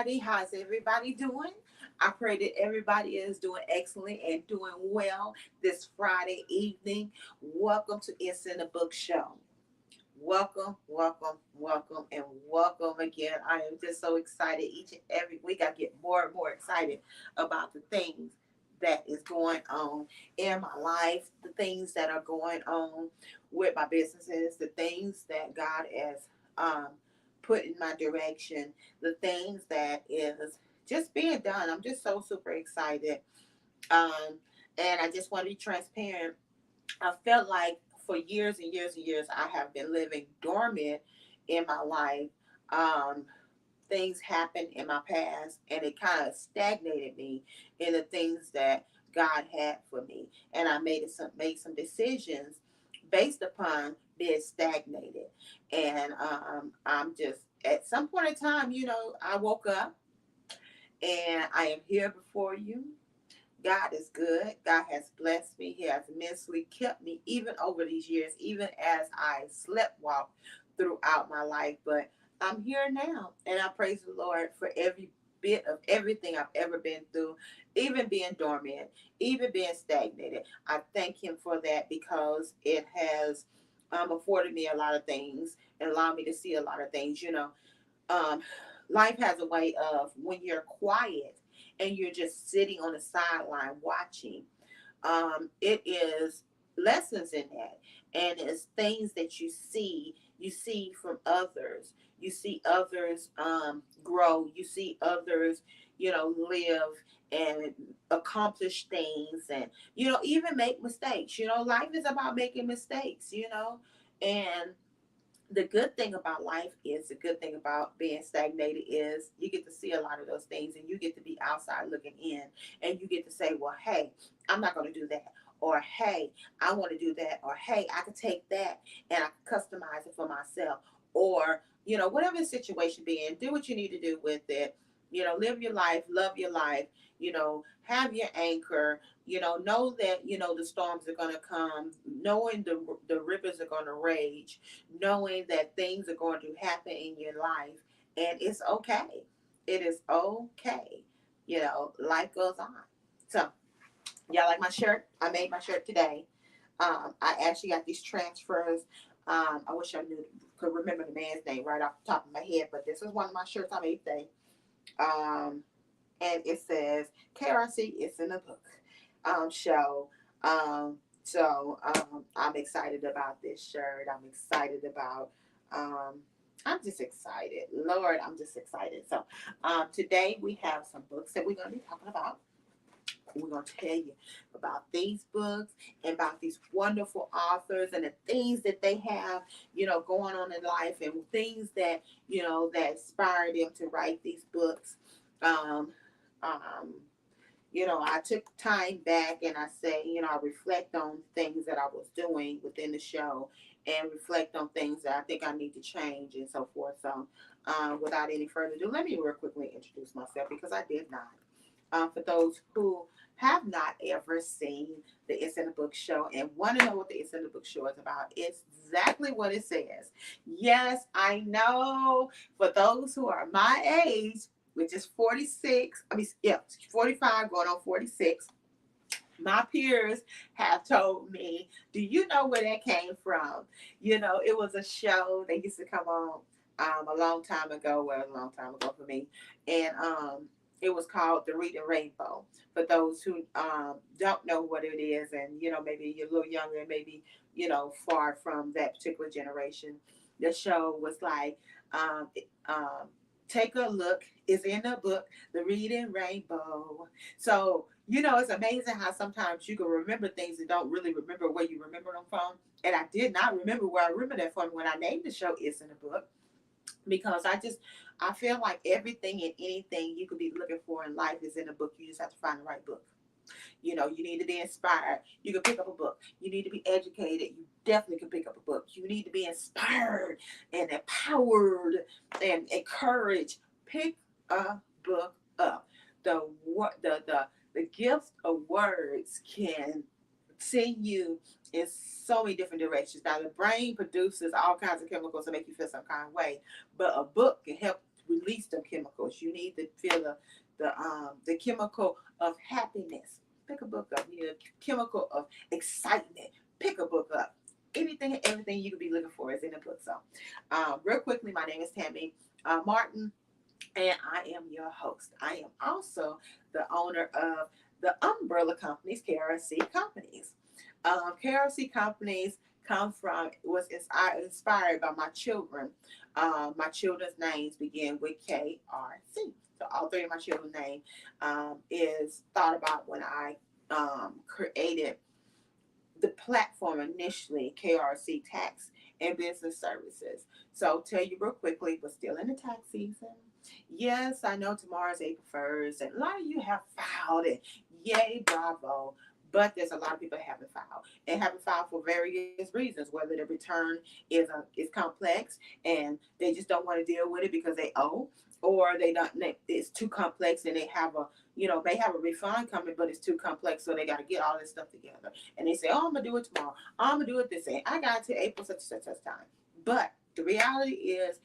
everybody. How's everybody doing? I pray that everybody is doing excellent and doing well this Friday evening. Welcome to It's in the Book Show. Welcome, welcome, welcome, and welcome again. I am just so excited each and every week. I get more and more excited about the things that is going on in my life, the things that are going on with my businesses, the things that God has um, put in my direction, the things that is just being done. I'm just so super excited. Um, and I just want to be transparent. I felt like for years and years and years, I have been living dormant in my life. Um, Things happened in my past, and it kind of stagnated me in the things that God had for me. And I made some decisions based upon being stagnated. And I'm just at some point in time, I woke up and I am here before you. God is good. God has blessed me. He has immensely kept me even over these years, even as I slept walk throughout my life. But I'm here now, and I praise the Lord for every bit of everything I've ever been through, even being dormant, even being stagnated. I thank Him for that because it has afforded me a lot of things and allowed me to see a lot of things. Um, Life has a way of when you're quiet and you're just sitting on the sideline watching. It is lessons in that, and it's things that you see from others. You see others grow. You see others, live and accomplish things, and even make mistakes. Life is about making mistakes. And the good thing about life is the good thing about being stagnated is you get to see a lot of those things, and you get to be outside looking in, and you get to say, well, hey, I'm not going to do that, or hey, I want to do that, or hey, I can take that and I can customize it for myself, or whatever the situation be, and do what you need to do with it. Live your life, love your life, have your anchor, know that the storms are going to come, knowing the rivers are going to rage, knowing that things are going to happen in your life, and it's okay. It is okay. Life goes on. So, y'all like my shirt? I made my shirt today. I actually got these transfers. I wish I could remember the man's name right off the top of my head, but this is one of my shirts I made today. Um, and it says KRC, it's in the book show. I'm excited about this shirt. I'm excited about, um, I'm just excited. Lord, I'm just excited. So today we have some books that we're going to be talking about. We're going to tell you about these books and about these wonderful authors and the things that they have, going on in life, and things that, that inspired them to write these books. Um, um, I took time back and I say, I reflect on things that I was doing within the show and reflect on things that I think I need to change and so forth. So, without any further ado, let me real quickly introduce myself because I did not. For those who have not ever seen the It's in the Book show and want to know what the It's in the Book show is about, it's exactly what it says. Yes, I know. For those who are my age, which is 46, 45 going on 46, my peers have told me, do you know where that came from? It was a show that used to come on a long time ago, well, a long time ago for me, and it was called The Reading Rainbow. For those who don't know what it is, and maybe you're a little younger, and maybe far from that particular generation, the show was like, take a look. It's in the book, The Reading Rainbow. So, it's amazing how sometimes you can remember things and don't really remember where you remember them from. And I did not remember where I remember that from when I named the show It's in the Book, because I feel like everything and anything you could be looking for in life is in a book. You just have to find the right book. You need to be inspired. You can pick up a book. You need to be educated. You definitely can pick up a book. You need to be inspired and empowered and encouraged. Pick a book up. The gift of words can send you in so many different directions. Now, the brain produces all kinds of chemicals to make you feel some kind of way, but a book can help release them chemicals. You need to feel the chemical of happiness. Pick a book up. You need a chemical of excitement. Pick a book up. Anything and everything you could be looking for is in a book. So, real quickly, my name is Tammy Martin, and I am your host. I am also the owner of the umbrella companies, KRC Companies. KRC Companies come from was inspired by my children. My children's names begin with KRC. So all three of my children's name is thought about when I created the platform initially, KRC Tax and Business Services. So tell you real quickly, we're still in the tax season. Yes, I know tomorrow's April 1st, and a lot of you have filed it. Yay, bravo. But there's a lot of people that haven't filed and haven't filed for various reasons, whether the return is complex and they just don't want to deal with it because they owe, or they don't. It's too complex and they have a may have a refund coming, but it's too complex, so they got to get all this stuff together. And they say, "Oh, I'm gonna do it tomorrow. I'm gonna do it this day. I got to April such time." But the reality is,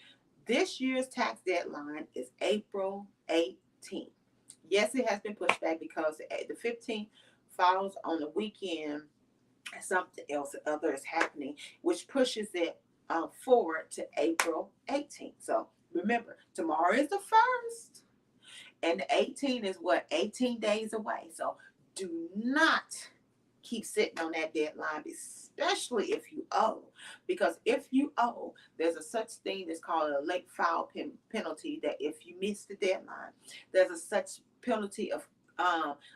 this year's tax deadline is April 18th. Yes, it has been pushed back because the 15th falls on the weekend. Something else other is happening, which pushes it forward to April 18th. So remember, tomorrow is the 1st. And the 18 is what? 18 days away. So do not keep sitting on that deadline, especially if you owe. Because if you owe, there's a such thing that's called a late file penalty, that if you miss the deadline, there's a such penalty of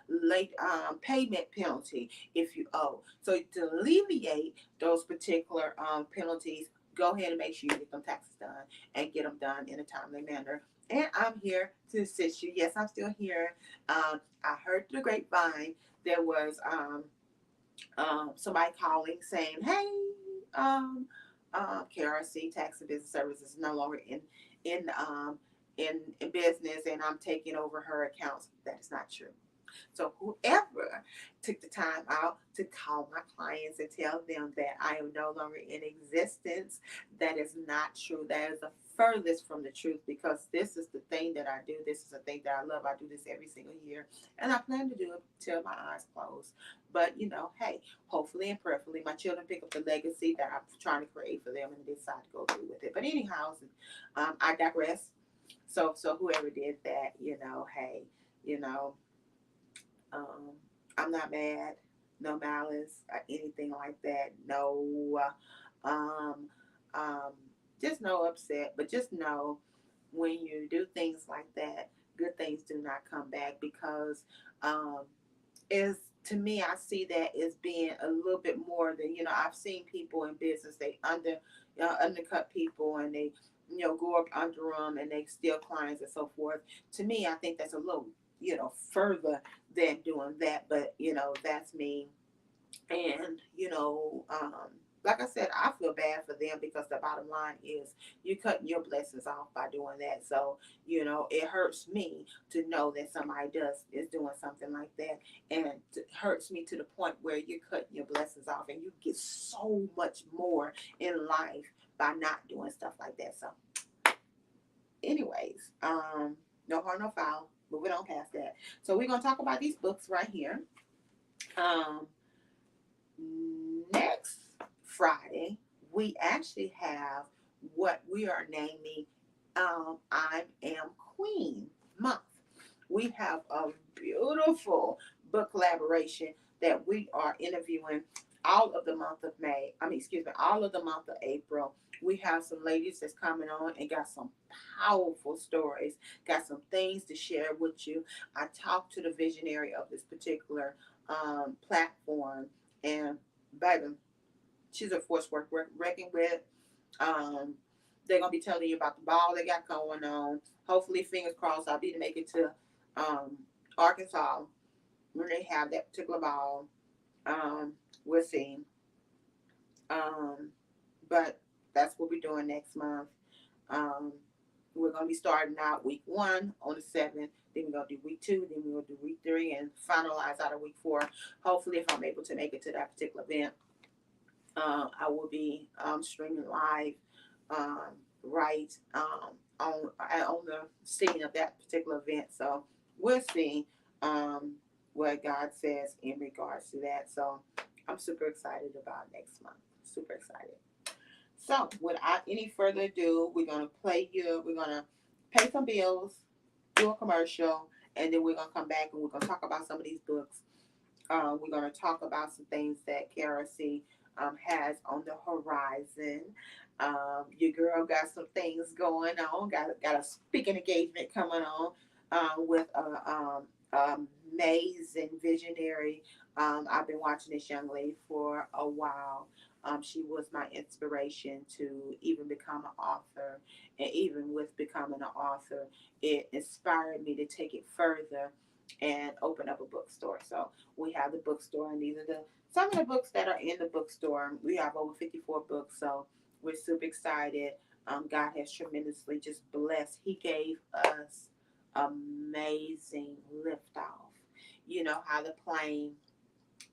late payment penalty if you owe. So to alleviate those particular penalties, go ahead and make sure you get them taxes done and get them done in a timely manner. And I'm here to assist you. Yes, I'm still here. I heard through the grapevine there was somebody calling saying, "Hey, KRC Tax and Business Services is no longer in in business, and I'm taking over her accounts." That is not true. So whoever took the time out to call my clients and tell them that I am no longer in existence, that is not true. That is the furthest from the truth, because this is the thing that I do. This is the thing that I love. I do this every single year, and I plan to do it till my eyes close. But hey, hopefully and prayerfully, my children pick up the legacy that I'm trying to create for them and decide to go through with it. But anyhow, I digress. So whoever did that, hey, you know, um, I'm not mad, no malice, or anything like that. No, um, um, just no upset. But just know, when you do things like that, good things do not come back, because um, is to me, I see that as being a little bit more than, I've seen people in business, they undercut people, and they go up under them, and they steal clients and so forth. To me, I think that's a little further than doing that. But that's me. And like I said, I feel bad for them, because the bottom line is, you cutting your blessings off by doing that. So it hurts me to know that somebody is doing something like that, and it hurts me to the point where you're cutting your blessings off, and you get so much more in life by not doing stuff like that. So anyways, no harm, no foul. Moving on past that. So we're gonna talk about these books right here. Um, Next Friday, we actually have what we are naming I Am Queen Month. We have a beautiful book collaboration that we are interviewing all of the month of May. All of the month of April. We have some ladies that's coming on and got some powerful stories, got some things to share with you. I talked to the visionary of this particular platform, and baby, she's a force worth reckoning with. Um, they're gonna be telling you about the ball they got going on. Hopefully, fingers crossed, I'll be to make it to Arkansas when they have that particular ball. We'll see. But that's what we're doing next month. Um, we're gonna be starting out week 1 on the 7th. Then we're gonna do week 2. Then we're gonna do week 3 and finalize out of week 4. Hopefully, if I'm able to make it to that particular event, I will be streaming live, right on the scene of that particular event. So we'll see what God says in regards to that. So I'm super excited about next month. Super excited. So without any further ado, we're gonna we're gonna pay some bills, do a commercial, and then we're gonna come back and we're gonna talk about some of these books. We're going to talk about some things that KRC has on the horizon. Your girl got some things going on. Got a speaking engagement coming on with a amazing visionary. I've been watching this young lady for a while. She was my inspiration to even become an author, and even with becoming an author, it inspired me to take it further and open up a bookstore. So we have the bookstore, and these are some of the books that are in the bookstore. We have over 54 books, so we're super excited. God has tremendously just blessed. He gave us amazing liftoff. You know how the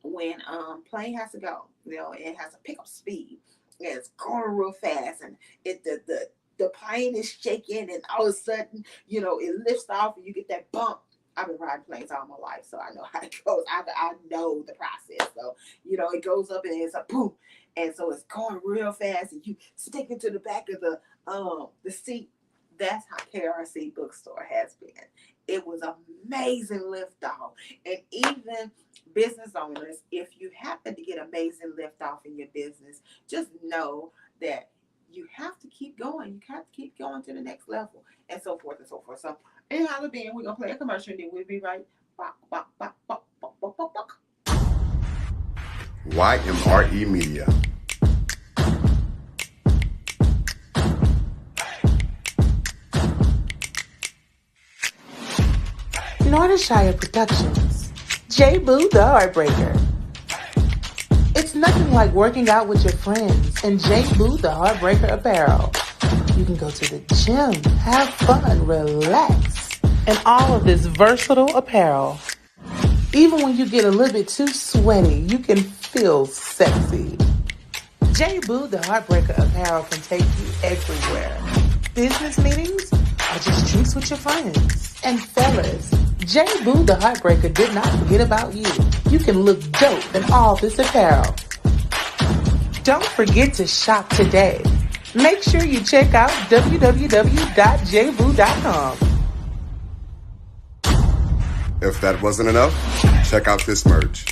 when plane has to go, it has to pick up speed. It's going real fast, and the plane is shaking, and all of a sudden, it lifts off, and you get that bump. I've been riding planes all my life, so I know how it goes. I know the process. So, it goes up and it's a boom. And so it's going real fast, and you stick into the back of the seat. That's how KRC Bookstore has been. It was amazing liftoff. And even business owners, if you happen to get amazing liftoff in your business, just know that you have to keep going. You have to keep going to the next level, and so forth and so forth. So anyhow, then we're gonna play a commercial, and then we'll be right back. YMRE Media. Shire Productions. J. Boo the Heartbreaker. It's nothing like working out with your friends in J. Boo the Heartbreaker apparel. You can go to the gym, have fun, relax, and all of this versatile apparel. Even when you get a little bit too sweaty, you can feel sexy. J. Boo the Heartbreaker apparel can take you everywhere. Business meetings or just drinks with your friends. And fellas, J. Boo the Heartbreaker did not forget about you. You can look dope in all this apparel. Don't forget to shop today. Make sure you check out www.jboo.com. If that wasn't enough, check out this merch.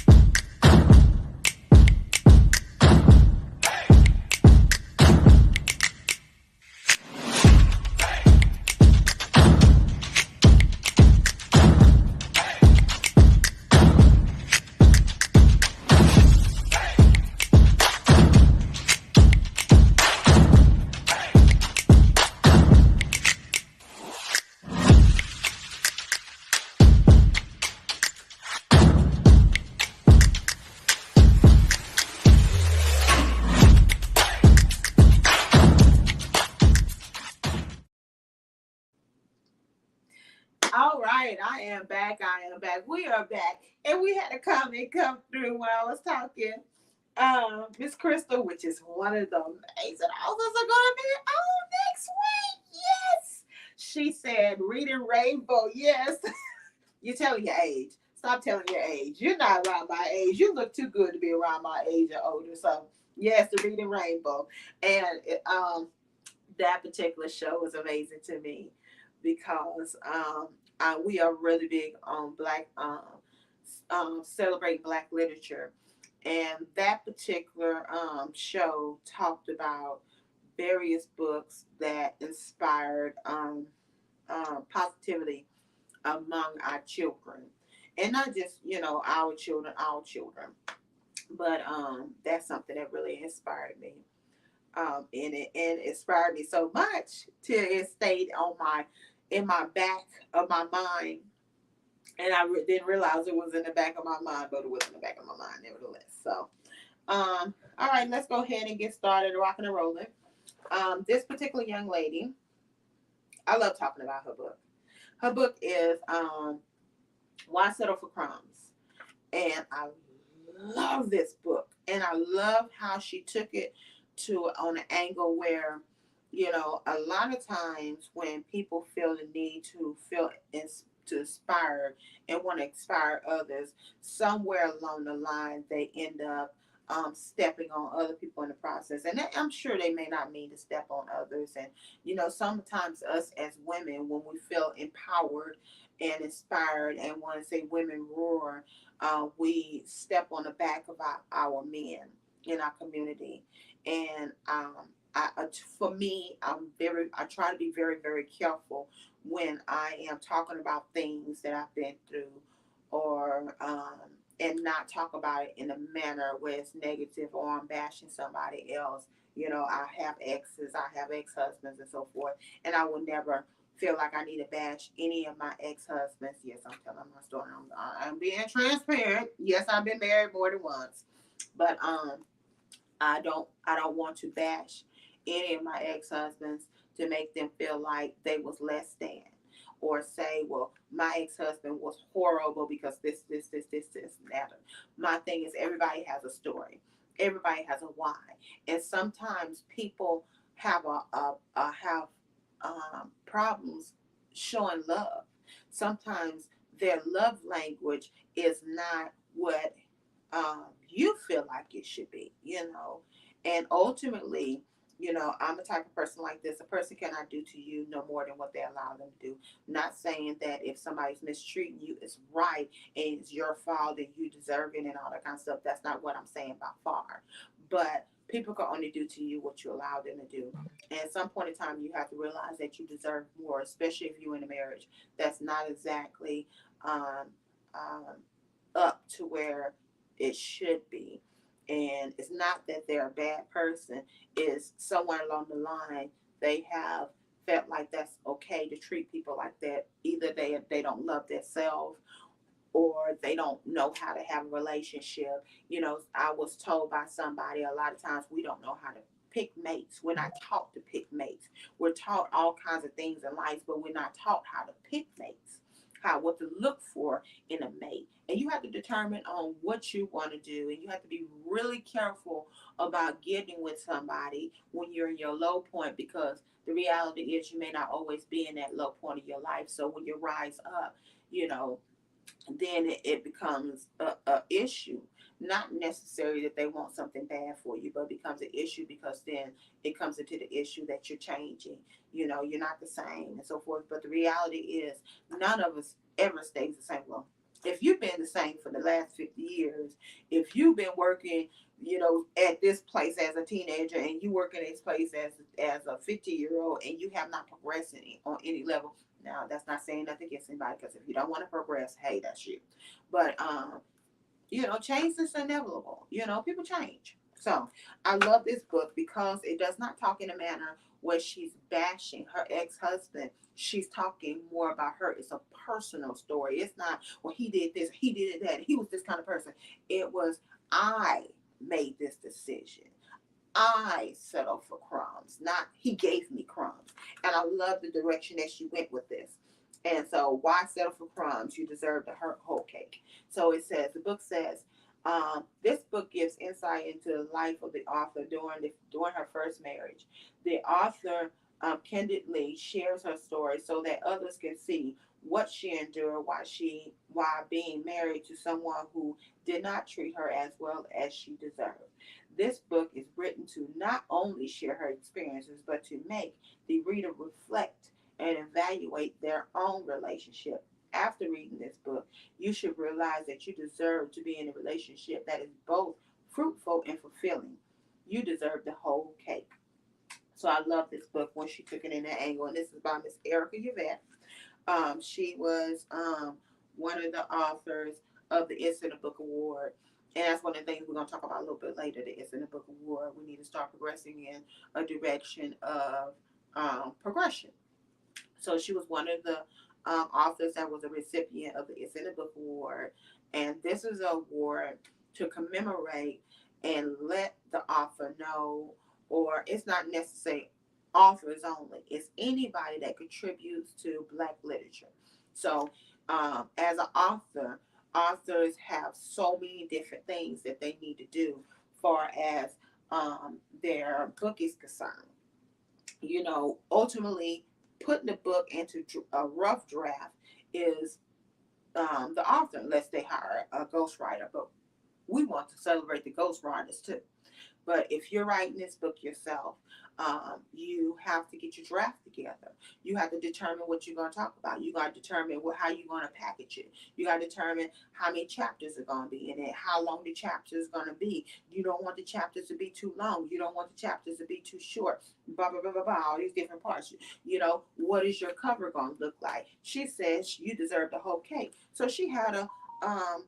All right, I am back. We are back. And we had a comment come through when I was talking. Miss Crystal, which is one of the amazing authors, are going to be on next week. Yes. She said, Reading Rainbow. Yes. You're telling your age. Stop telling your age. You're not around my age. You look too good to be around my age or older. So, yes, the Reading Rainbow. And that particular show was amazing to me because we are really big on Black, celebrating Black literature. And that particular show talked about various books that inspired positivity among our children. And not just, our children. But that's something that really inspired me. And it inspired me so much till it stayed in my back of my mind, and I didn't realize it was in the back of my mind, but it was in the back of my mind nevertheless. So, all right, let's go ahead and get started, rocking and rolling. This particular young lady, I love talking about her book. Her book is Why Settle for Crumbs, and I love this book, and I love how she took it on an angle where A lot of times when people feel the need to to inspire and want to inspire others, somewhere along the line they end up stepping on other people in the process. And I'm sure they may not mean to step on others. And sometimes us as women, when we feel empowered and inspired and want to say women roar, we step on the back of our men in our community. And for me, I try to be very, very careful when I am talking about things that I've been through, or and not talk about it in a manner where it's negative or I'm bashing somebody else. I have exes, I have ex-husbands and so forth, and I will never feel like I need to bash any of my ex-husbands. Yes, I'm telling my story. I'm being transparent. Yes, I've been married more than once, but I don't want to bash any of my ex-husbands to make them feel like they was less than, or say, well, my ex-husband was horrible because this matter. My thing is, everybody has a story. Everybody has a why. And sometimes people have have problems showing love. Sometimes their love language is not what you feel like it should be. And ultimately, I'm a type of person like this. A person cannot do to you no more than what they allow them to do. Not saying that if somebody's mistreating you, it's right and it's your fault and you deserve it and all that kind of stuff. That's not what I'm saying by far. But people can only do to you what you allow them to do. And at some point in time, you have to realize that you deserve more, especially if you're in a marriage that's not exactly um, um, up to where it should be. And it's not that they're a bad person, it's somewhere along the line they have felt like that's okay to treat people like that. Either they don't love themselves, or they don't know how to have a relationship. I was told by somebody, a lot of times we don't know how to pick mates. We're not taught to pick mates. We're taught all kinds of things in life, but we're not taught how to pick mates, what to look for in a mate. And you have to determine on what you want to do, and you have to be really careful about getting with somebody when you're in your low point, because the reality is you may not always be in that low point of your life. So when you rise up, you know then it becomes a issue. Not necessarily that they want something bad for you, but it becomes an issue because then it comes into the issue that you're changing. You're not the same and so forth. But the reality is, none of us ever stays the same. Well, if you've been the same for the last 50 years, if you've been working, at this place as a teenager, and you work in this place as a 50-year-old, and you have not progressed on any level. Now, that's not saying nothing against anybody, because if you don't want to progress, hey, that's you. But change is inevitable. People change. So I love this book because it does not talk in a manner where she's bashing her ex-husband. She's talking more about her. It's a personal story. It's not, well, he did this, he did that, he was this kind of person. It was, I made this decision. I settled for crumbs, not he gave me crumbs. And I love the direction that she went with this. And so, why settle for crumbs? You deserve the whole cake. So the book says, this book gives insight into the life of the author during her first marriage. The author candidly shares her story so that others can see what she endured while being married to someone who did not treat her as well as she deserved. This book is written to not only share her experiences, but to make the reader reflect and evaluate their own relationship. After reading this book, you should realize that you deserve to be in a relationship that is both fruitful and fulfilling. You deserve the whole cake. So I love this book when she took it in that angle. And this is by Miss Erica Yvette. She was one of the authors of the It's in the Book Award. And that's one of the things we're going to talk about a little bit later, the It's in the Book Award. We need to start progressing in a direction of progression. So she was one of the authors that was a recipient of the It's in the Book Award. And this is an award to commemorate and let the author know, or it's not necessarily authors only, it's anybody that contributes to Black literature. So as an author, authors have so many different things that they need to do far as their book is concerned. Ultimately putting the book into a rough draft is the author, unless they hire a ghostwriter. But we want to celebrate the ghostwriters too. But if you're writing this book yourself, you have to get your draft together. You have to determine what you're going to talk about. You got to determine how you're going to package it. You got to determine how many chapters are going to be in it, how long the chapters are going to be. You don't want the chapters to be too long. You don't want the chapters to be too short. Blah, blah, blah, blah, blah, all these different parts. What is your cover going to look like? She says you deserve the whole cake. So um,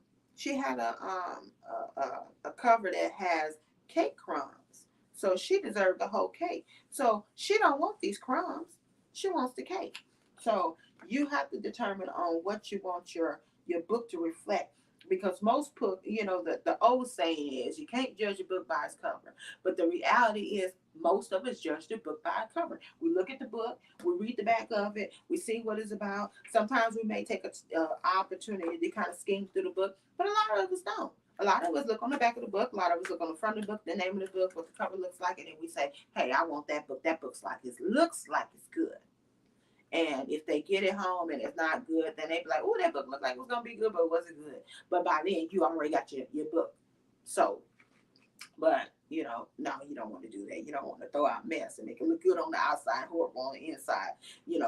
a cover that has cake crumbs. So she deserved the whole cake. So she don't want these crumbs. She wants the cake. So you have to determine on what you want your book to reflect. Because most book, the old saying is you can't judge a book by its cover. But the reality is most of us judge the book by a cover. We look at the book, we read the back of it, we see what it's about. Sometimes we may take an opportunity to kind of skim through the book, but a lot of us don't. A lot of us look on the back of the book. A lot of us look on the front of the book, the name of the book, what the cover looks like, and then we say, "Hey, I want that book. That looks like it's good." And if they get it home and it's not good, then they be like, "Oh, that book looked like it was gonna be good, but it wasn't good." But by then, you already got your book. So, but no, you don't want to do that. You don't want to throw out mess and make it look good on the outside, horrible on the inside.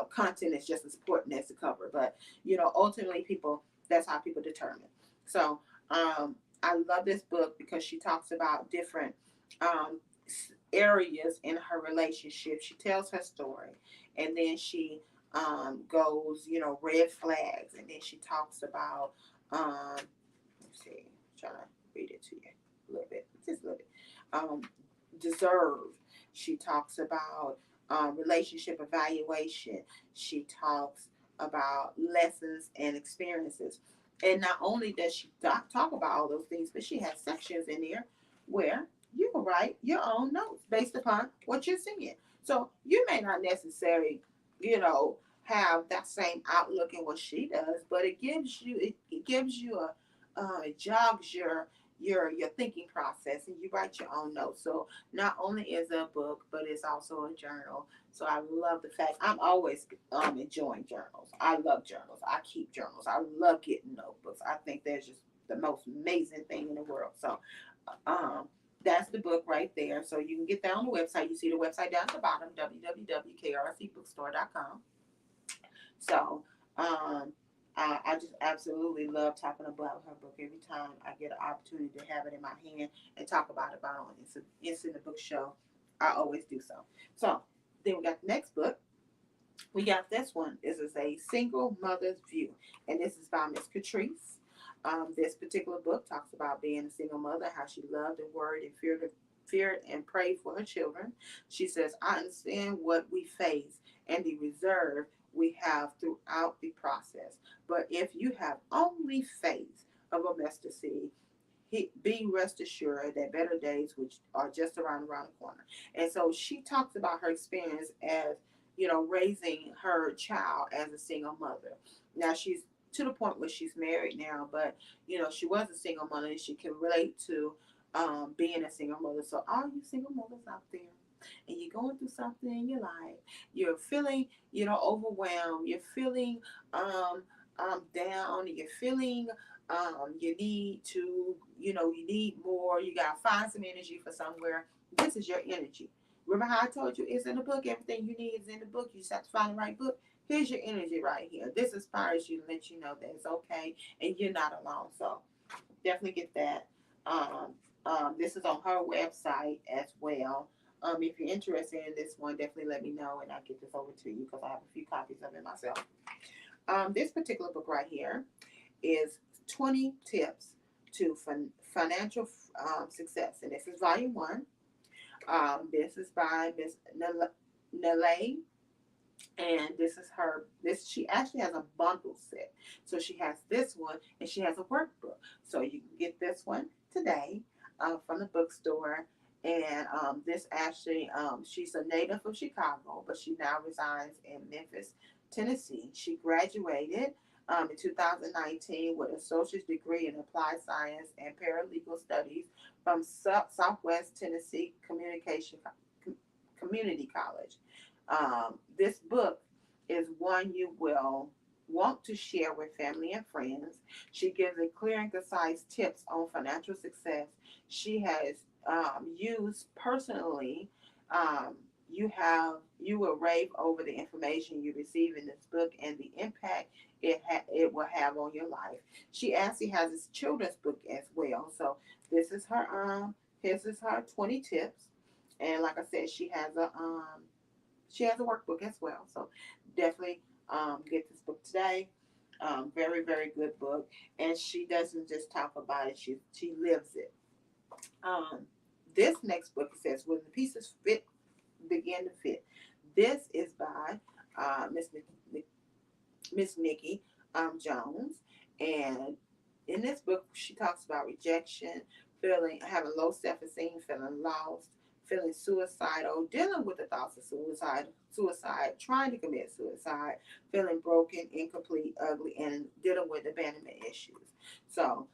Content is just as important as the cover. But ultimately, that's how people determine. So, I love this book because she talks about different um, areas in her relationship. She tells her story, and then she goes, red flags, and then she talks about. Let's see, I'm trying to read it to you a little bit, just a little bit. Um, Deserve. She talks about relationship evaluation. She talks about lessons and experiences. And not only does she talk about all those things, but she has sections in there where you can write your own notes based upon what you're seeing. So you may not necessarily, have that same outlook in what she does, but it gives you it jogs your thinking process, and you write your own notes. So not only is it a book, but it's also a journal. So I love the fact I'm always enjoying journals. I love journals. I keep journals. I love getting notebooks. I think that's just the most amazing thing in the world. So um that's the book right there. So you can get that on the website. You see the website down at the bottom, www.krcbookstore.com. So um, I just absolutely love talking about her book every time I get an opportunity to have it in my hand and talk about it on It's in the Book Show. I always do so. So then we got the next book. We got this one. This is A Single Mother's View, and this is by Miss Catrice. This particular book talks about being a single mother, how she loved and worried and feared and prayed for her children. She says, "I understand what we face and the reserve we have throughout the process. But if you have only faith of a mustard seed, be rest assured that better days, which are just around the corner." And so she talks about her experience as raising her child as a single mother. Now she's to the point where she's married now, but she was a single mother and she can relate to being a single mother. So all you single mothers out there, and you're going through something in your life, you're feeling overwhelmed, you're feeling um, down, you're feeling you need to you need more, you gotta find some energy for somewhere. This is your energy. Remember how I told you it's in the book? Everything you need is in the book. You just have to find the right book. Here's your energy right here. This inspires you to let you know that it's okay and you're not alone. So definitely get that. This is on her website as well. If you're interested in this one, definitely let me know and I'll get this over to you because I have a few copies of it myself. This particular book right here is 20 tips to financial success, and this is volume one. This is by Miss Nalay, and this is her. This she actually has a bundle set, so she has this one and she has a workbook. So you can get this one today from the bookstore. And this actually, she's a native of Chicago, but she now resides in Memphis, Tennessee. She graduated in 2019 with a associate's degree in applied science and paralegal studies from Southwest Tennessee Community College. This book is one you will want to share with family and friends. She gives a clear and concise tips on financial success. She has used personally. Um, you will rave over the information you receive in this book and the impact it will have on your life. She actually has this children's book as well. So this is her 20 tips, and like I said, she has a workbook as well. So definitely get this book today. Very, very good book. And she doesn't just talk about it, she lives it. Um, this next book says, When the Pieces Fit Begin to Fit. This is by Miss Miss Nikki Jones. And in this book, she talks about rejection, having low self-esteem, feeling lost, feeling suicidal, dealing with the thoughts of suicide, trying to commit suicide, feeling broken, incomplete, ugly, and dealing with abandonment issues. So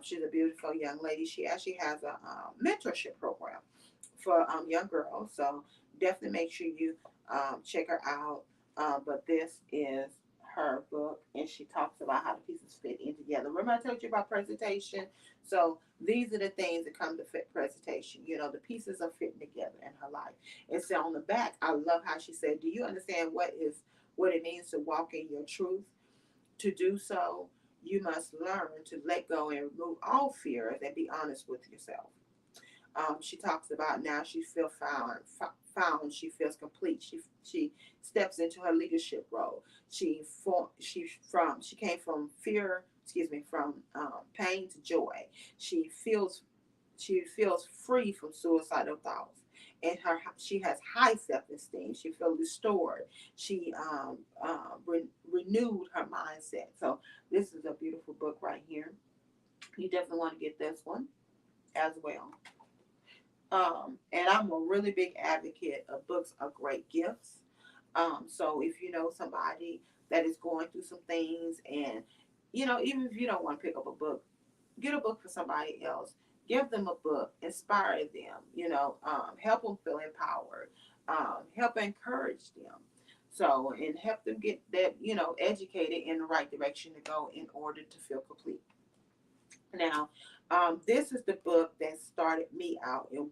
she's a beautiful young lady. She actually has a mentorship program for young girls. So definitely make sure you check her out. But this is her book, and she talks about how the pieces fit in together. Remember, I told you about presentation. So these are the things that come to fit presentation. You know, the pieces are fitting together in her life. And so on the back, I love how she said, "Do you understand what it means to walk in your truth? To do so, you must learn to let go and remove all fears and be honest with yourself." She talks about now she feels found. She feels complete. She steps into her leadership role. She came from fear. Excuse me, from pain to joy. She feels she feels free from suicidal thoughts. And she has high self esteem. She feels restored. She renewed her mindset. So this is a beautiful book right here. You definitely want to get this one as well. And I'm a really big advocate of books are great gifts. So if you know somebody that is going through some things, and even if you don't want to pick up a book, get a book for somebody else. Give them a book, inspire them. Help them feel empowered. Help encourage them. So and help them get that educated in the right direction to go in order to feel complete. Now, this is the book that started me out in.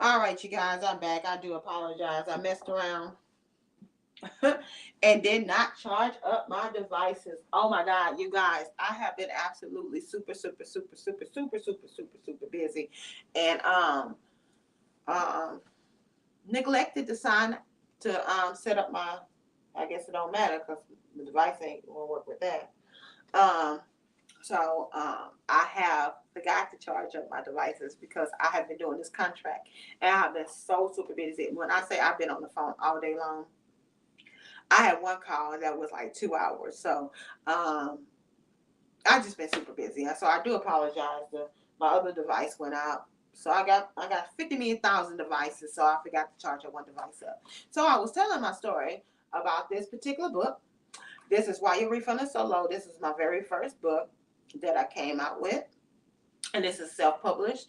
All right, you guys, I'm back. I do apologize. I messed around and did not charge up my devices. Oh my God, you guys, I have been absolutely super, super, super, super, super, super, super, super busy, and um, neglected to sign to set up my. I guess it don't matter because the device ain't gonna work with that. Um, I have forgot to charge up my devices because I have been doing this contract, and I have been so super busy. When I say I've been on the phone all day long, I had one call that was like 2 hours. So um, I just been super busy. So I do apologize. My other device went out. So I got 50 million thousand devices. So I forgot to charge up one device up. So I was telling my story about this particular book. This is Why Your Refund is So Low. This is my very first book that I came out with. and this is self-published.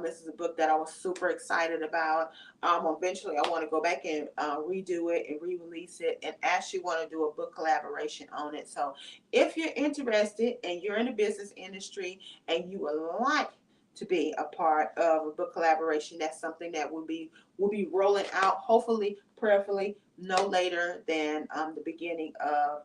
This is a book that I was super excited about. Eventually, I want to go back and redo it and re-release it, and actually want to do a book collaboration on it. So, if you're interested and you're in the business industry and you would like to be a part of a book collaboration, that's something that will be rolling out. Hopefully, prayerfully, no later than the beginning of.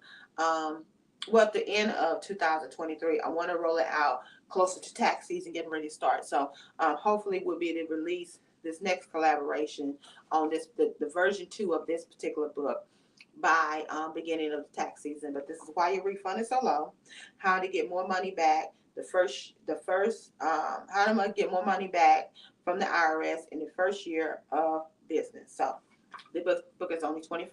Well, at the end of 2023, I want to roll it out closer to tax season, getting ready to start. So hopefully we'll be able to release this next collaboration on the version 2 of this particular book by beginning of the tax season. But this is why your refund is so low. How to get more money back. How to get more money back from the IRS in the first year of business. So the book is only $20.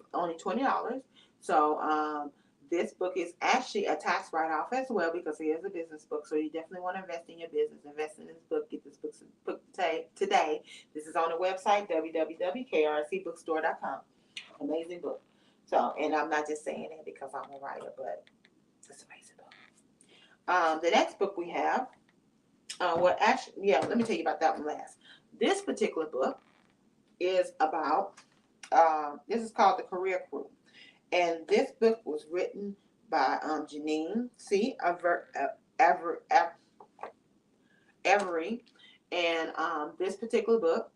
So this book is actually a tax write-off as well because it is a business book. So you definitely want to invest in your business. Invest in this book. Get this book today. This is on the website, www.krcbookstore.com. Amazing book. So, and I'm not just saying that because I'm a writer, but it's an amazing book. The next book we have, let me tell you about that one last. This particular book is about, this is called The Career Crew. And this book was written by Janine C. Avery. And this particular book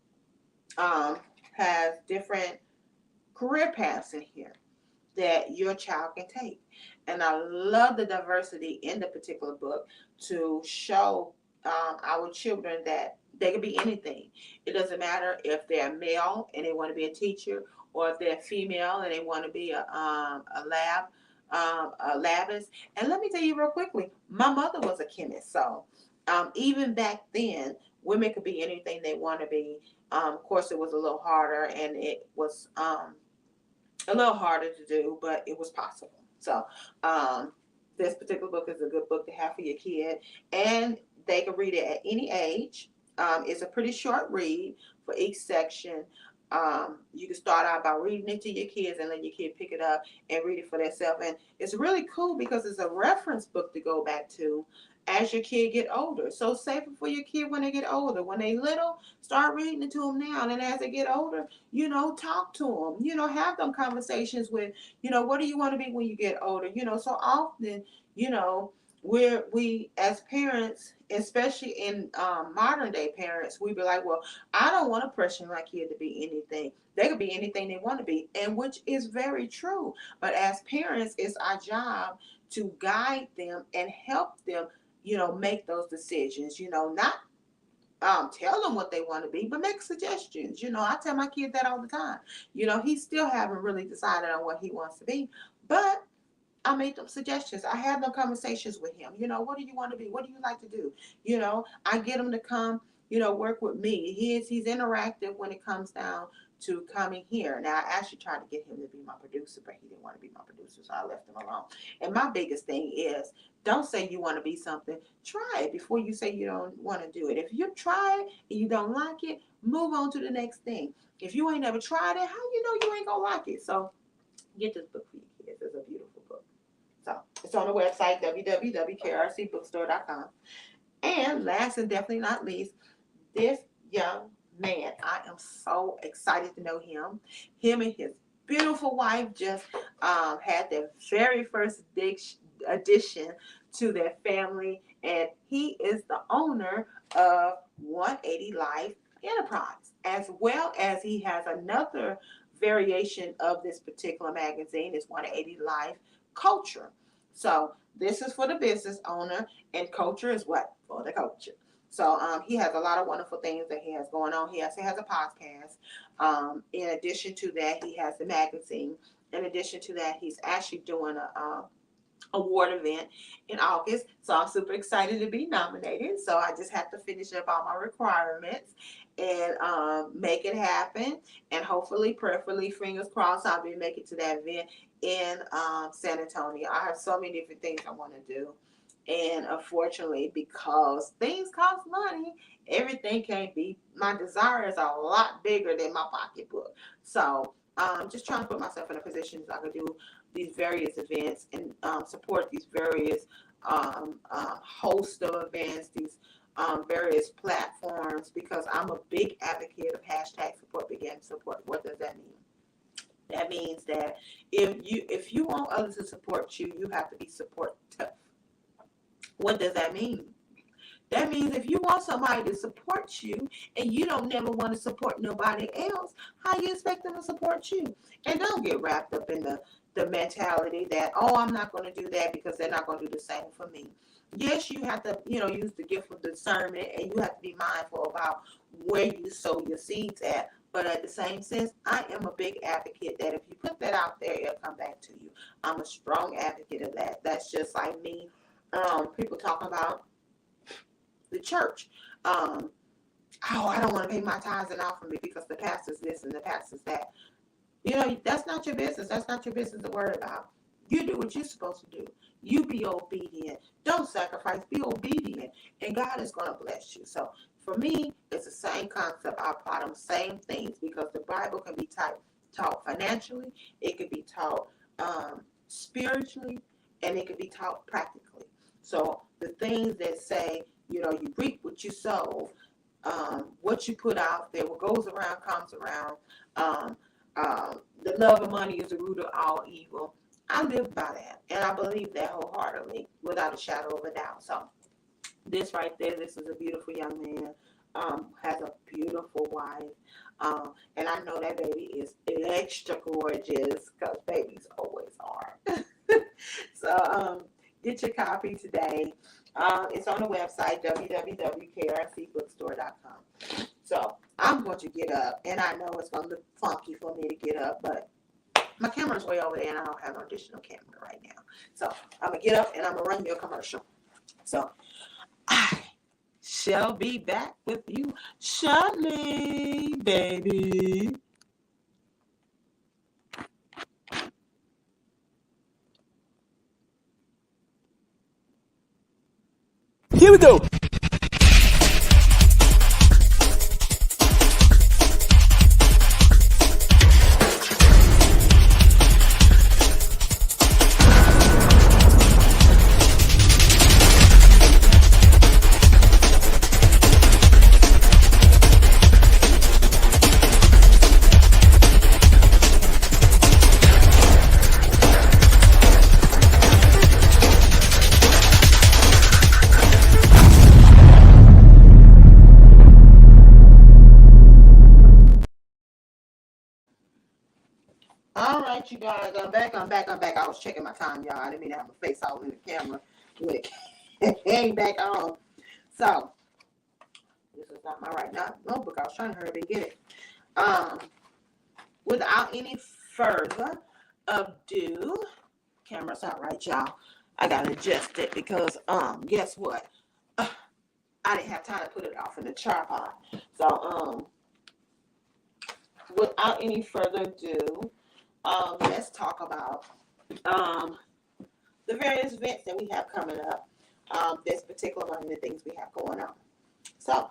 has different career paths in here that your child can take. And I love the diversity in the particular book to show our children that they can be anything. It doesn't matter if they're male and they want to be a teacher, or if they're female and they want to be a labist. And let me tell you real quickly, my mother was a chemist, so even back then, women could be anything they want to be. Of course, it was a little harder, and it was a little harder to do, but it was possible. So this particular book is a good book to have for your kid, and they can read it at any age. It's a pretty short read for each section. You can start out by reading it to your kids and let your kid pick it up and read it for themselves. And it's really cool because it's a reference book to go back to as your kid get older. So save it for your kid when they get older. When they little, start reading it to them now. And as they get older, talk to them. Have them conversations with, what do you want to be when you get older? So often, you know, we as parents, especially in modern day parents, we be like, well, I don't want to pressure my kid to be anything. They could be anything they want to be, and which is very true. But as parents, it's our job to guide them and help them, make those decisions. Not tell them what they want to be, but make suggestions. I tell my kid that all the time. He still haven't really decided on what he wants to be, but I made them suggestions. I had them conversations with him. What do you want to be? What do you like to do? I get him to come, work with me. He's interactive when it comes down to coming here. Now, I actually tried to get him to be my producer, but he didn't want to be my producer, so I left him alone. And my biggest thing is, don't say you want to be something. Try it before you say you don't want to do it. If you try it and you don't like it, move on to the next thing. If you ain't never tried it, how you ain't going to like it? So get this book for your kids. It's a beautiful book. So it's on the website, www.krcbookstore.com. And last and definitely not least, this young man, I am so excited to know him. Him and his beautiful wife just had their very first addition to their family, and he is the owner of 180 Life Enterprise, as well as he has another variation of this particular magazine. It's 180 Life Culture. So this is for the business owner, and culture is what? For the culture. So he has a lot of wonderful things that he has going on. He also has a podcast. In addition to that, he has the magazine. In addition to that, he's actually doing a award event in August. So I'm super excited to be nominated. So I just have to finish up all my requirements and make it happen. And hopefully, prayerfully, fingers crossed, I'll be making it to that event in San Antonio. I have so many different things I want to do. And unfortunately, because things cost money, everything can't be. My desires are a lot bigger than my pocketbook. So just trying to put myself in a position so I can do these various events and support these various host of events, these various platforms, because I'm a big advocate of hashtag support begin support. What does that mean? That means that if you want others to support you, you have to be supportive. What does that mean? That means if you want somebody to support you and you don't never want to support nobody else, how you expect them to support you? And don't get wrapped up in the mentality that, oh, I'm not going to do that because they're not going to do the same for me. Yes, you have to, use the gift of discernment, and you have to be mindful about where you sow your seeds at. But at the same sense, I am a big advocate that if you put that out there, it'll come back to you. I'm a strong advocate of that. That's just like me. People talk about the church. Oh, I don't want to pay my tithes and offering because the pastor's this and the pastor's that. That's not your business. That's not your business to worry about. You do what you're supposed to do. You be obedient. Don't sacrifice. Be obedient. And God is going to bless you. So for me, it's the same concept. I apply them same things because the Bible can be taught financially. It could be taught spiritually. And it could be taught practically. So the things that say, you reap what you sow, what you put out there, what goes around comes around. The love of money is the root of all evil. I live by that, and I believe that wholeheartedly, without a shadow of a doubt. So this right there, this is a beautiful young man, has a beautiful wife, and I know that baby is extra gorgeous because babies always are. So get your copy today. It's on the website, www.krcbookstore.com. So I'm going to get up, and I know it's going to look funky for me to get up, but my camera's way over there, and I don't have an additional camera right now. So I'm going to get up, and I'm going to run you a commercial. So I shall be back with you shortly, baby. Here we go. All right, you guys, I'm back. I was checking my time, y'all. I didn't mean to have my face all in the camera when it came back on. So, this is not my right notebook. I was trying to hurry up and get it. Without any further ado, camera's not right, y'all. I got to adjust it because, guess what? I didn't have time to put it off in the tripod. So, without any further ado, let's talk about the various events that we have coming up. This particular one of the things we have going on. So,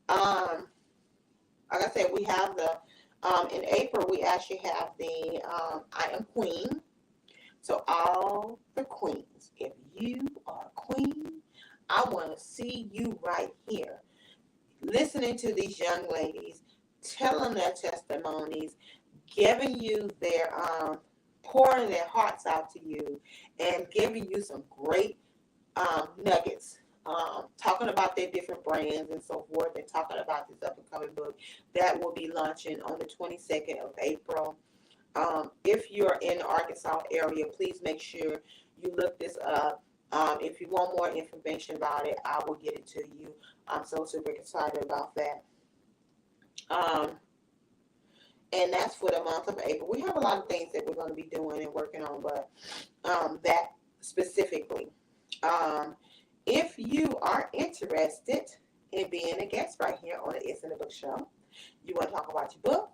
like I said, we have in April, we actually have the I Am Queen. So all the queens, if you are a queen, I want to see you right here. Listening to these young ladies, telling their testimonies, giving you their, pouring their hearts out to you, and giving you some great nuggets, talking about their different brands and so forth, and talking about this up and coming book that will be launching on the 22nd of April. If you're in the Arkansas area, please make sure you look this up. If you want more information about it, I will get it to you. I'm so super excited about that. And that's for the month of April. We have a lot of things that we're going to be doing and working on, but that specifically. If you are interested in being a guest right here on the It's in the Book Show, you want to talk about your book,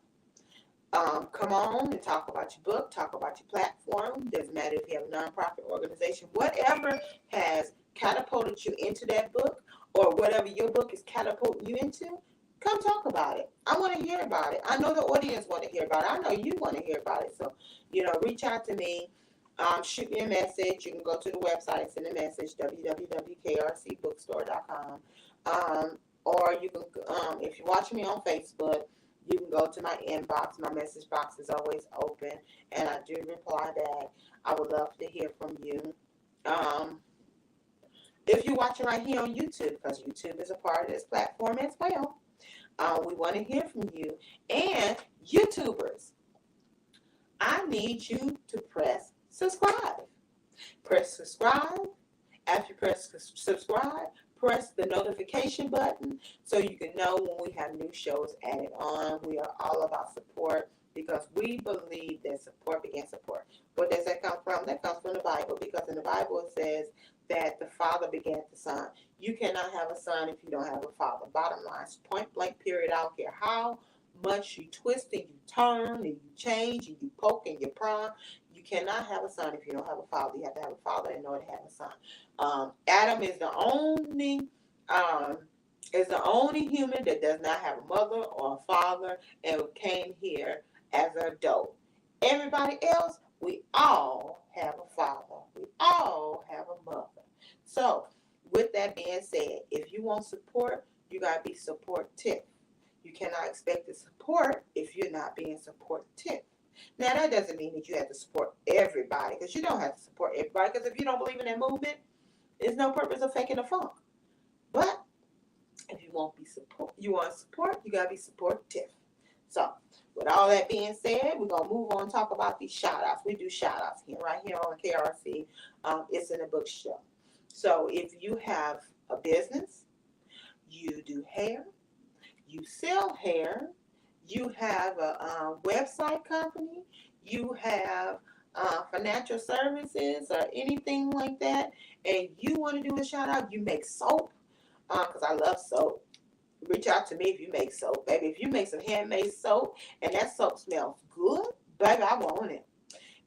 come on and talk about your book, talk about your platform. Doesn't matter if you have a nonprofit organization, whatever has catapulted you into that book, or whatever your book is catapulting you into, come talk about it. I want to hear about it. I know the audience want to hear about it. I know you want to hear about it. So, reach out to me. Shoot me a message. You can go to the website, send a message, www.krcbookstore.com. Or you can, if you're watching me on Facebook, you can go to my inbox. My message box is always open, and I do reply back. I would love to hear from you. Um, if you're watching right here on YouTube, because YouTube is a part of this platform as well, we want to hear from you. And YouTubers, I need you to press subscribe. Press subscribe. After you press subscribe, press the notification button so you can know when we have new shows added on. We are all about support because we believe that support begins support. Where does that come from? That comes from the Bible, because in the Bible it says that the Father began the Son. You cannot have a son if you don't have a father. Bottom line, point blank period. I don't care how much you twist and you turn and you change and you poke and you prod. You cannot have a son if you don't have a father. You have to have a father in order to have a son. Adam is the only human that does not have a mother or a father and came here as an adult. Everybody else, we all have a father. We all have a mother. So, with that being said, if you want support, you got to be supportive. You cannot expect to support if you're not being supportive. Now, that doesn't mean that you have to support everybody, because you don't have to support everybody, because if you don't believe in that movement, there's no purpose of faking the funk. But if you want support, you got to be supportive. So, with all that being said, we're going to move on and talk about these shout-outs. We do shout-outs right here on KRC. It's in the book show. So, if you have a business, you do hair, you sell hair, you have a website company, you have financial services or anything like that, and you want to do a shout out, you make soap, because I love soap. Reach out to me if you make soap, baby. If you make some handmade soap and that soap smells good, baby, I want it.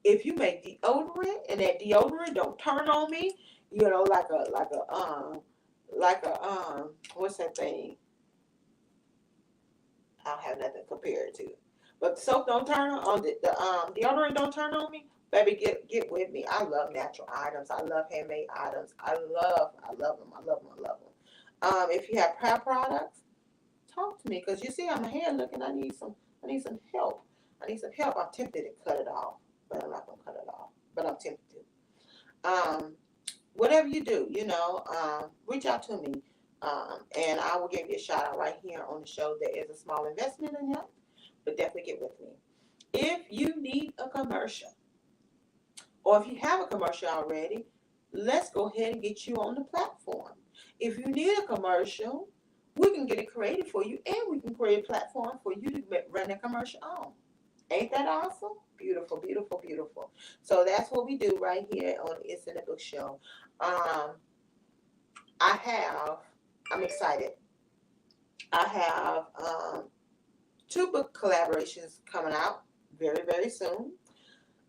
If you make deodorant and that deodorant don't turn on me, you know, like a what's that thing? I don't have nothing compared to. But the soap don't turn on, the deodorant don't turn on me, baby, get with me. I love natural items. I love handmade items. I love them. If you have hair products, talk to me, because you see I'm a hair looking. I need some help. I'm tempted to cut it off, but I'm not gonna cut it off. But I'm tempted to. Whatever you do, reach out to me. And I will give you a shout out right here on the show. There is a small investment in help, but definitely get with me. If you need a commercial, or if you have a commercial already, let's go ahead and get you on the platform. If you need a commercial, we can get it created for you, and we can create a platform for you to run a commercial on. Ain't that awesome? Beautiful, beautiful, beautiful. So that's what we do right here on It's in the Book Show. I'm excited. I have 2 book collaborations coming out very, very soon.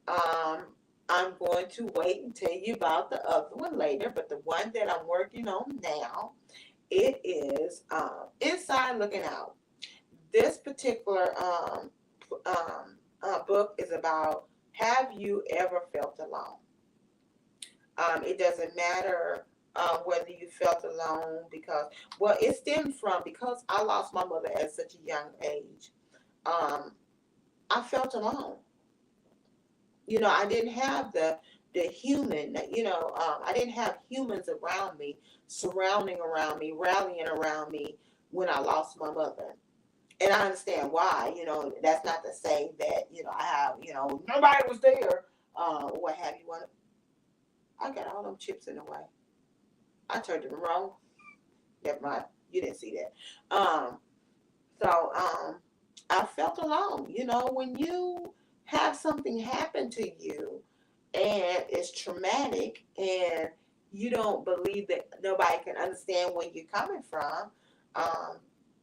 I'm going to wait and tell you about the other one later, but the one that I'm working on now, it is Inside Looking Out. This particular book is about, have you ever felt alone? It doesn't matter whether you felt alone, because, well, it stemmed from, because I lost my mother at such a young age. I felt alone. I didn't have the human, I didn't have humans around me, surrounding around me, rallying around me when I lost my mother. And I understand why. That's not to say that, I have, nobody was there, what have you. I got all them chips in the way. I turned it wrong. Never mind. You didn't see that. So I felt alone. When you have something happen to you and it's traumatic, and you don't believe that nobody can understand where you're coming from,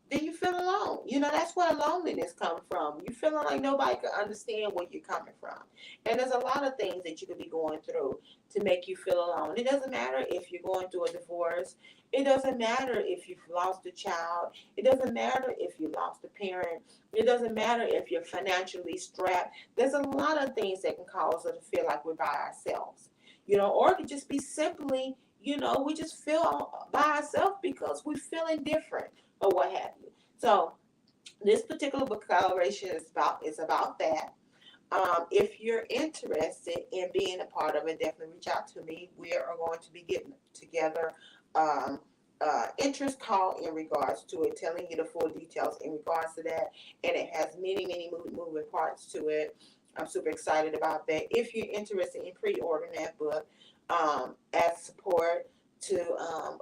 then you feel alone. That's where loneliness comes from. You feeling like nobody can understand where you're coming from. And there's a lot of things that you could be going through to make you feel alone. It doesn't matter if you're going through a divorce. It doesn't matter if you've lost a child. It doesn't matter if you lost a parent. It doesn't matter if you're financially strapped. There's a lot of things that can cause us to feel like we're by ourselves. Or it could just be simply, we just feel by ourselves because we're feeling different or what have you. So this particular book collaboration is about that. If you're interested in being a part of it, definitely reach out to me. We are going to be getting together um, interest call in regards to it, telling you the full details in regards to that. And it has many, many moving parts to it. I'm super excited about that. If you're interested in pre-ordering that book, as support to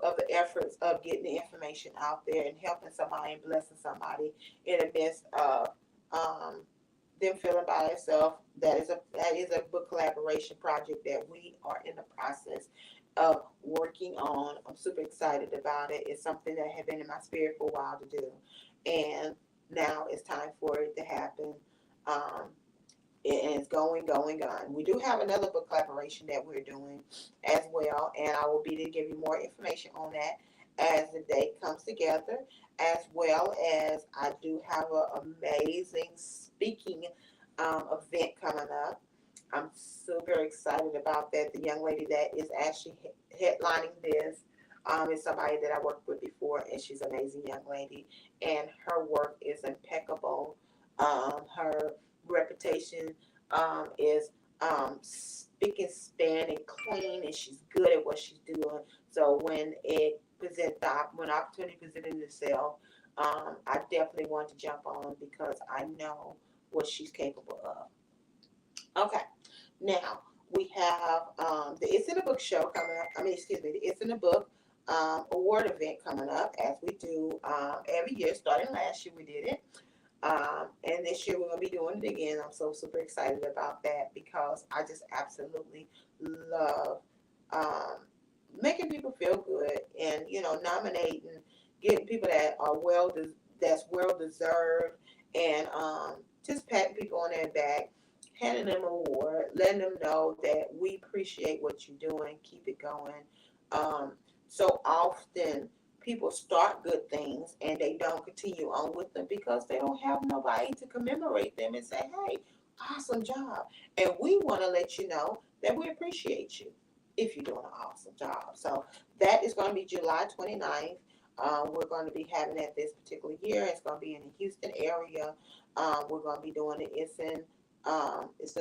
of the efforts of getting the information out there and helping somebody and blessing somebody in the midst of um, them feeling by themselves. That is a book collaboration project that we are in the process of working on. I'm super excited about it. It's something that had been in my spirit for a while to do, and now it's time for it to happen. Um, and it's going. We do have another book collaboration that we're doing as well, and I will be to give you more information on that as the date comes together, as well as I do have an amazing speaking event coming up. I'm super excited about that. The young lady that is actually headlining this is somebody that I worked with before, and she's an amazing young lady, and her work is impeccable. Her reputation is speaking span and clean, and she's good at what she's doing. So when opportunity presented itself, I definitely want to jump on because I know what she's capable of. Okay, now we have the It's in the Book show coming up. The It's in the Book award event coming up, as we do every year. Starting last year, we did it. And this year we're going to be doing it again. I'm so super excited about that because I just absolutely love making people feel good and, nominating, getting people that's well deserved, and just patting people on their back, handing them an award, letting them know that we appreciate what you're doing, keep it going. So often people start good things and they don't continue on with them because they don't have nobody to commemorate them and say, hey, awesome job. And we want to let you know that we appreciate you if you're doing an awesome job. So that is going to be July 29th. We're going to be having it this particular year. It's going to be in the Houston area. We're going to be doing it. It's in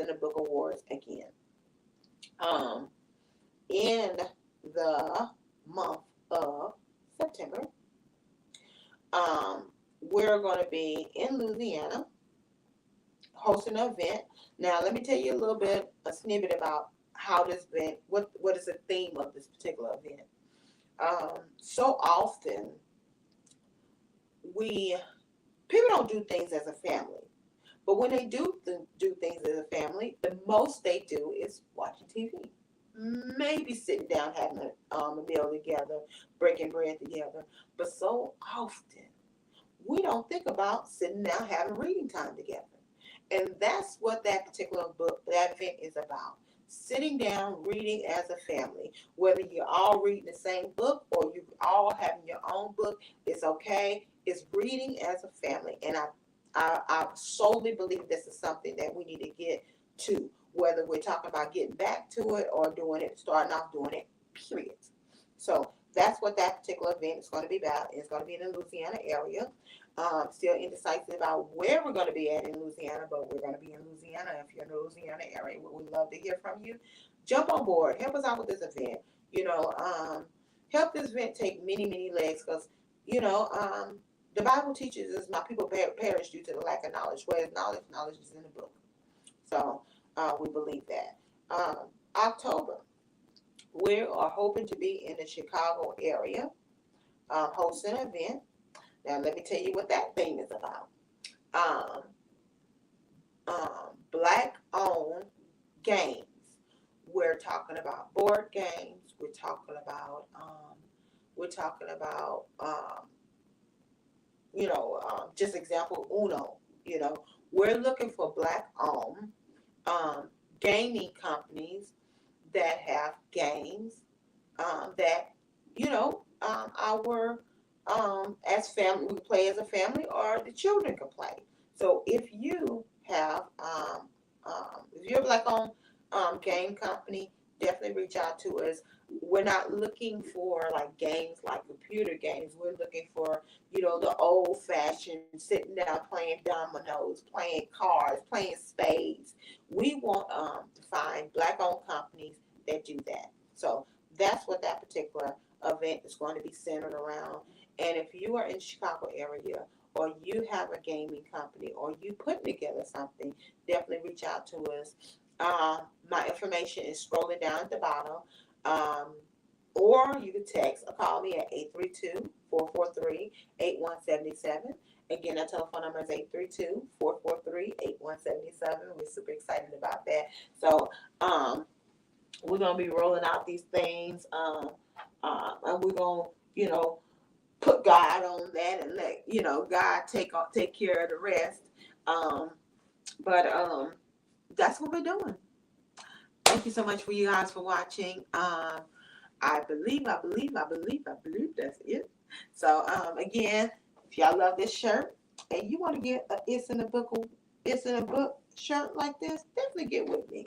the Book Awards again. In the month of September, we're going to be in Louisiana hosting an event. Now, let me tell you a snippet about how this event, what is the theme of this particular event. So often, people don't do things as a family, but when they do things as a family, the most they do is watching TV. Maybe sitting down having a meal together, breaking bread together. But so often, we don't think about sitting down having reading time together. And that's what that particular that event is about. Sitting down, reading as a family. Whether you're all reading the same book or you all having your own book, it's okay. It's reading as a family. And I solely believe this is something that we need to get to, whether we're talking about getting back to it or starting off doing it, period. So that's what that particular event is going to be about. It's going to be in the Louisiana area. Still indecisive about where we're going to be at in Louisiana, but we're going to be in Louisiana. If you're in the Louisiana area, we would love to hear from you. Jump on board. Help us out with this event. Help this event take many, many legs because, the Bible teaches us my people perish due to the lack of knowledge. Whereas knowledge is in the book. So we believe that. October, we are hoping to be in the Chicago area hosting an event. Now, let me tell you what that thing is about. Black-owned games. We're talking about board games. We're talking about just example Uno. We're looking for black-owned gaming companies that have games that our as family, we play as a family, or the children can play. So if you have if you're a black owned game company, definitely reach out to us. We're not looking for like games like computer games. We're looking for, the old fashioned sitting down playing dominoes, playing cards, playing spades. We want to find black owned companies that do that. So that's what that particular event is going to be centered around. And if you are in the Chicago area, or you have a gaming company, or you putting together something, definitely reach out to us. My information is scrolling down at the bottom. Um, or you can text or call me at 832-443-8177. Again, our telephone number is 832-443-8177. We're super excited about that. So we're going to be rolling out these things. And we're going to, put God on that and let, God take care of the rest. But that's what we're doing. Thank you so much for you guys for watching. I believe that's it. So again, if y'all love this shirt and you want to get a It's in a Book shirt like this, definitely get with me.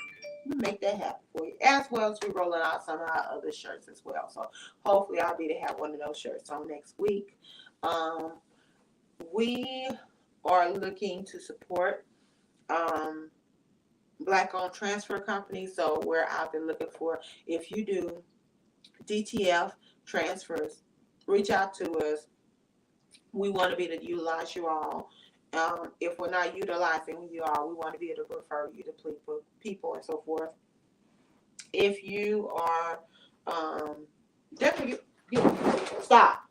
We make that happen for you. As well as we rolling out some of our other shirts as well. So hopefully I'll be to have one of those shirts on next week. We are looking to support black owned transfer companies. So we're out there looking for, if you do DTF transfers, reach out to us. We want to be able to utilize you all. If we're not utilizing you all, we want to be able to refer you to people and so forth. If you are definitely stop.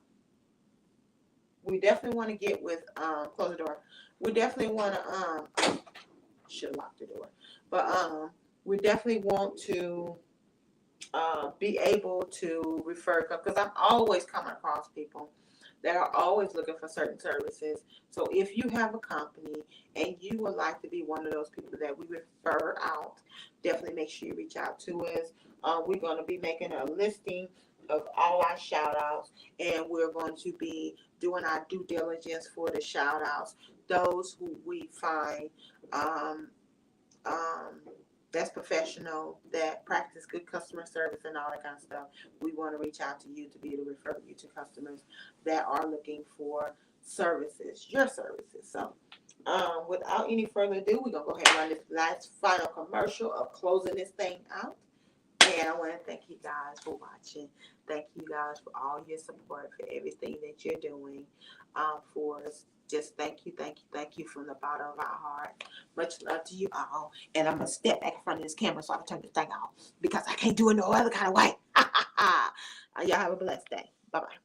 We definitely want to get with close the door. We definitely want to should lock the door, but we definitely want to be able to refer, because I'm always coming across people that are always looking for certain services. So if you have a company and you would like to be one of those people that we refer out, definitely make sure you reach out to us. We're going to be making a listing of all our shout outs, and we're going to be doing our due diligence for the shout outs. Those who we find that's professional, that practice good customer service and all that kind of stuff, we want to reach out to you to be able to refer you to customers that are looking for services, your services. So without any further ado, we're going to go ahead and run this last final commercial of closing this thing out. And I want to thank you guys for watching. Thank you guys for all your support, for everything that you're doing for us. Just thank you from the bottom of our heart. Much love to you all. And I'm going to step back in front of this camera so I can turn this thing off, because I can't do it no other kind of way. Y'all have a blessed day. Bye-bye.